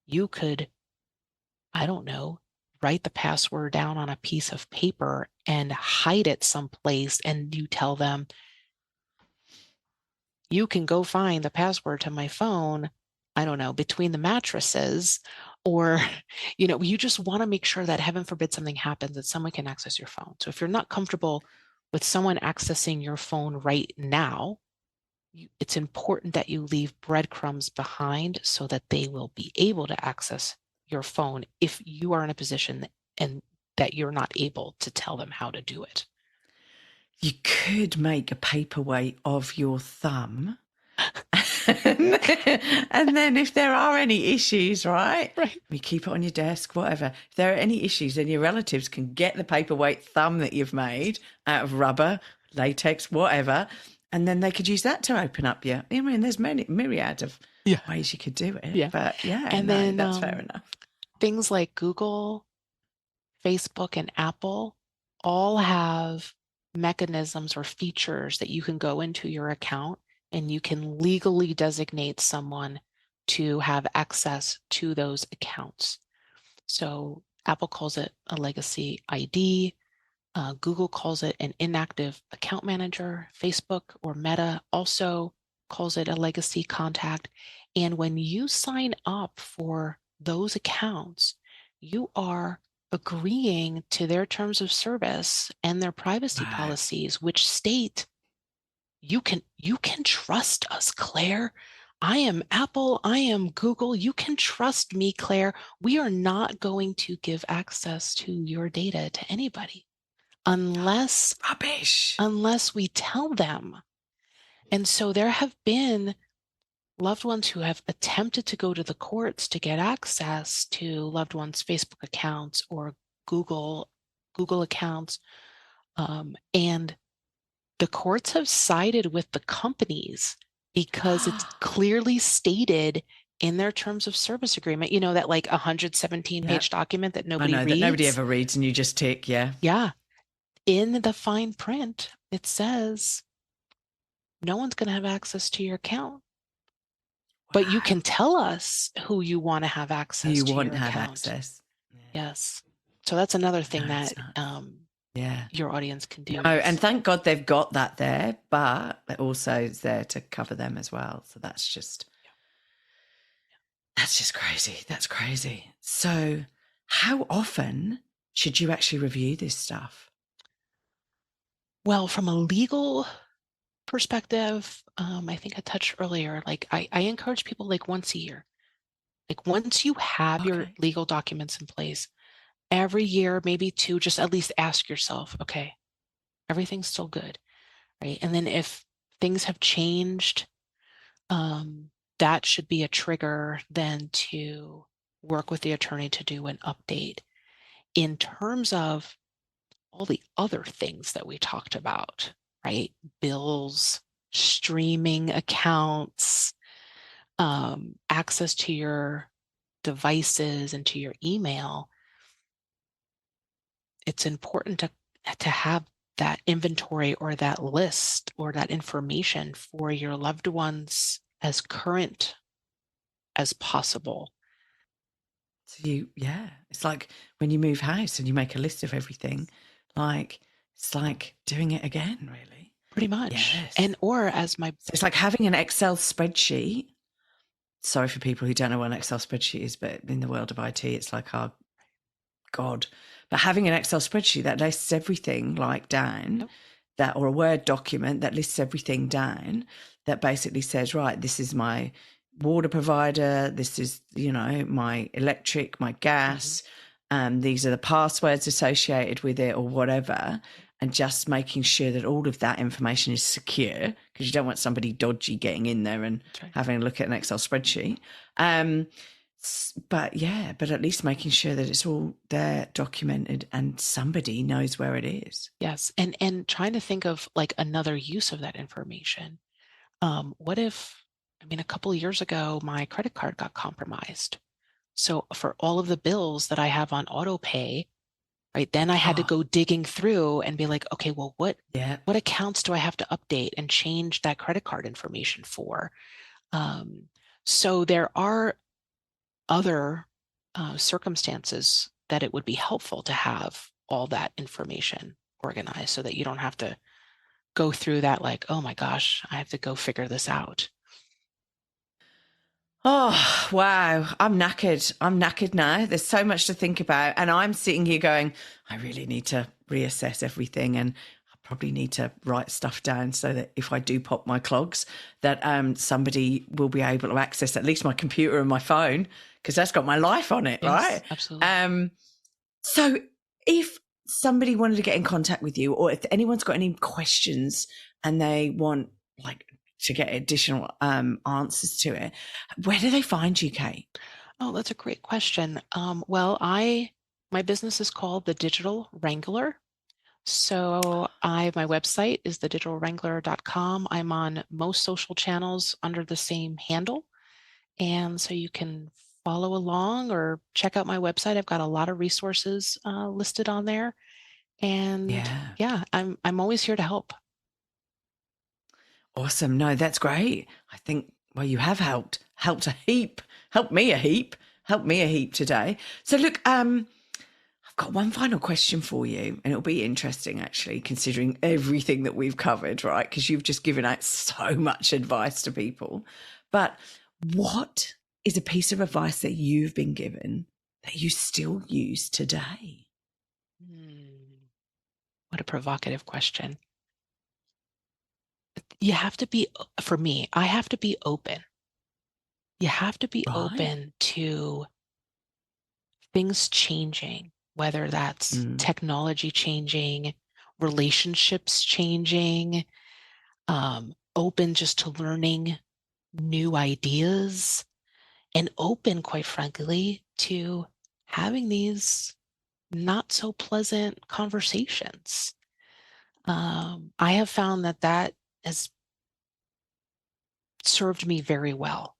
You could, I don't know, write the password down on a piece of paper and hide it someplace, and you tell them, you can go find the password to my phone, I don't know, between the mattresses, or, you know, you just want to make sure that, heaven forbid something happens, that someone can access your phone. So if you're not comfortable with someone accessing your phone right now, it's important that you leave breadcrumbs behind so that they will be able to access your phone if you are in a position and that you're not able to tell them how to do it. You could make a paperweight of your thumb. And then if there are any issues, right, you keep it on your desk, whatever. If there are any issues, then your relatives can get the paperweight thumb that you've made out of rubber, latex, whatever, and then they could use that to open up your. I mean, there's myriad of ways you could do it. Yeah. But then that's fair enough. Things like Google, Facebook, and Apple all have mechanisms or features that you can go into your account and you can legally designate someone to have access to those accounts. So Apple calls it a legacy ID. Google calls it an inactive account manager. Facebook or Meta also calls it a legacy contact. And when you sign up for those accounts, you are agreeing to their terms of service and their privacy Wow. policies, which state you can trust us, Claire. I am Apple, I am Google. You can trust me, Claire. We are not going to give access to your data to anybody unless Rubbish. we tell them. And so there have been loved ones who have attempted to go to the courts to get access to loved ones' Facebook accounts or Google accounts, and the courts have sided with the companies because it's clearly stated in their terms of service agreement, you know, that like 117-page document that nobody reads. That nobody ever reads and you just tick, yeah. Yeah. In the fine print, it says no one's going to have access to your account. But you can tell us who you want to have access to your account. You want to have access. Yes. So that's another thing that yeah, your audience can do. No, and thank God they've got that there, but it also is there to cover them as well. So that's just crazy. That's crazy. So how often should you actually review this stuff? Well, from a legal perspective, I think I touched earlier, like I encourage people like once a year. Like once you have your legal documents in place, every year, maybe two, just at least ask yourself, okay, everything's still good, right? And then if things have changed, that should be a trigger then to work with the attorney to do an update. In terms of all the other things that we talked about, right? Bills, streaming accounts, access to your devices and to your email, it's important to have that inventory or that list or that information for your loved ones as current as possible. So it's like when you move house and you make a list of everything, like it's like doing it again, really. Pretty much. Yes. And so it's like having an Excel spreadsheet. Sorry for people who don't know what an Excel spreadsheet is, but in the world of IT, it's like, oh God. But having an Excel spreadsheet that lists everything like down, or a Word document that lists everything down, that basically says, right, this is my water provider, this is, my electric, my gas, these are the passwords associated with it or whatever, and just making sure that all of that information is secure, because you don't want somebody dodgy getting in there and having a look at an Excel spreadsheet. But at least making sure that it's all there documented and somebody knows where it is. Yes. And trying to think of like another use of that information. What if, a couple of years ago, my credit card got compromised. So for all of the bills that I have on auto pay, right, then I had to go digging through and be like, okay, well, what accounts do I have to update and change that credit card information for? So there are other circumstances that it would be helpful to have all that information organized so that you don't have to go through that like, oh my gosh, I have to go figure this out. Oh, wow. I'm knackered now. There's so much to think about. And I'm sitting here going, I really need to reassess everything. And I probably need to write stuff down so that if I do pop my clogs, that somebody will be able to access at least my computer and my phone, because that's got my life on it, right? Absolutely. So if somebody wanted to get in contact with you, or if anyone's got any questions and they want to get additional answers to it, where do they find you, Kate? Oh, that's a great question. Well, my business is called The Digital Wrangler. So my website is thedigitalwrangler.com. I'm on most social channels under the same handle. And so you can follow along or check out my website. I've got a lot of resources listed on there. And I'm always here to help. Awesome. No, that's great. I think, well, you have helped a heap, helped me a heap today. So look, I've got one final question for you, and it'll be interesting actually, considering everything that we've covered, right? Because you've just given out so much advice to people. But what is a piece of advice that you've been given that you still use today? What a provocative question. You have to be, for me, I have to be open. You have to be Right. open to things changing, whether that's technology changing, relationships changing, open just to learning new ideas, and open, quite frankly, to having these not so pleasant conversations. I have found that has served me very well,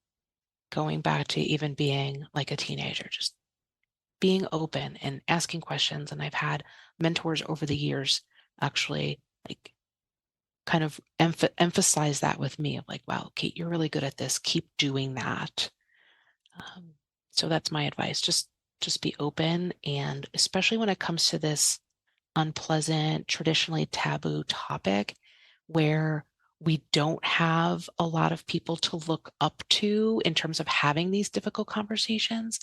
going back to even being like a teenager, just being open and asking questions. And I've had mentors over the years actually like kind of emphasize that with me of like, wow, Kate, you're really good at this. Keep doing that. So that's my advice. Just be open. And especially when it comes to this unpleasant, traditionally taboo topic where we don't have a lot of people to look up to in terms of having these difficult conversations,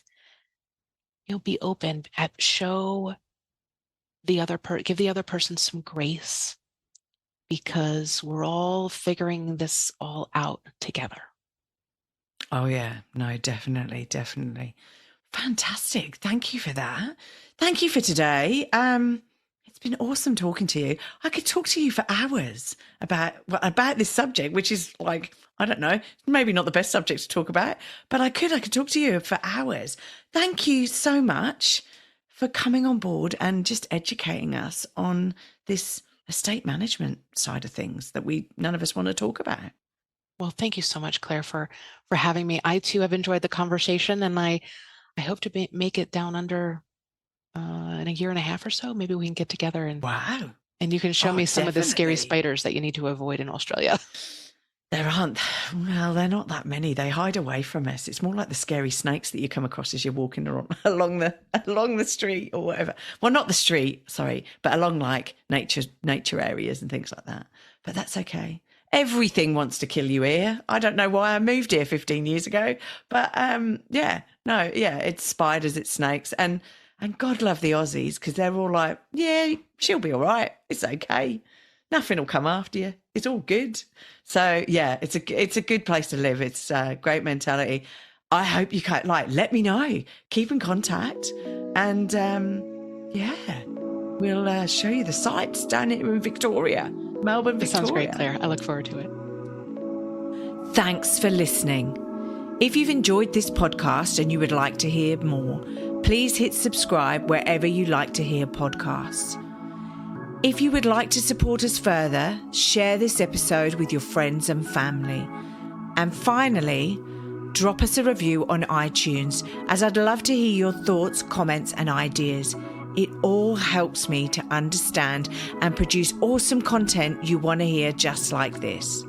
be open, show give the other person some grace, because we're all figuring this all out together. Oh yeah, no, definitely. Fantastic. Thank you for that. Thank you for today. It's been awesome talking to you. I could talk to you for hours about this subject, which is like, I don't know, maybe not the best subject to talk about, but I could talk to you for hours. Thank you so much for coming on board and just educating us on this estate management side of things that none of us want to talk about. Well, thank you so much, Claire, for having me. I too have enjoyed the conversation, and I hope to make it down under in a year and a half or so. Maybe we can get together and wow, and you can show me some of the scary definitely. spiders that you need to avoid in Australia. There aren't. Well, they're not that many. They hide away from us. It's more like the scary snakes that you come across as you're walking along the street or whatever. Well, not the street, sorry, but along like nature areas and things like that. But that's okay. Everything wants to kill you here. I don't know why I moved here 15 years ago, but it's spiders, it's snakes, and God love the Aussies because they're all like, yeah, she'll be all right. It's okay. Nothing will come after you. It's all good. So yeah, it's a good place to live. It's a great mentality. I hope you can let me know. Keep in contact, and we'll show you the sights down here in Victoria, Melbourne, Victoria. That sounds great, Claire. I look forward to it. Thanks for listening. If you've enjoyed this podcast and you would like to hear more, please hit subscribe wherever you like to hear podcasts. If you would like to support us further, share this episode with your friends and family. And finally, drop us a review on iTunes, as I'd love to hear your thoughts, comments, and ideas. It all helps me to understand and produce awesome content you want to hear just like this.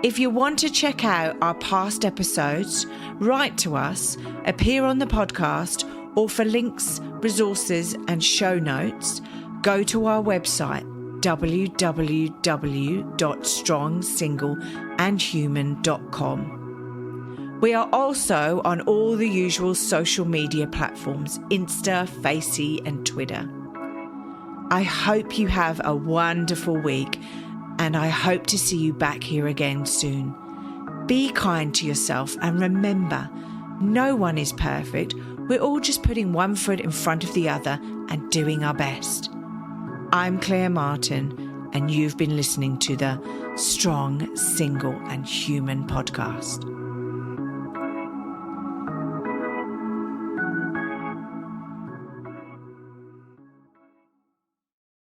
If you want to check out our past episodes, write to us, appear on the podcast, or for links, resources, and show notes, go to our website, www.strongsingleandhuman.com. We are also on all the usual social media platforms, Insta, Facey, and Twitter. I hope you have a wonderful week, and I hope to see you back here again soon. Be kind to yourself, and remember, no one is perfect. We're all just putting one foot in front of the other and doing our best. I'm Claire Martin, and you've been listening to the Strong, Single and Human podcast.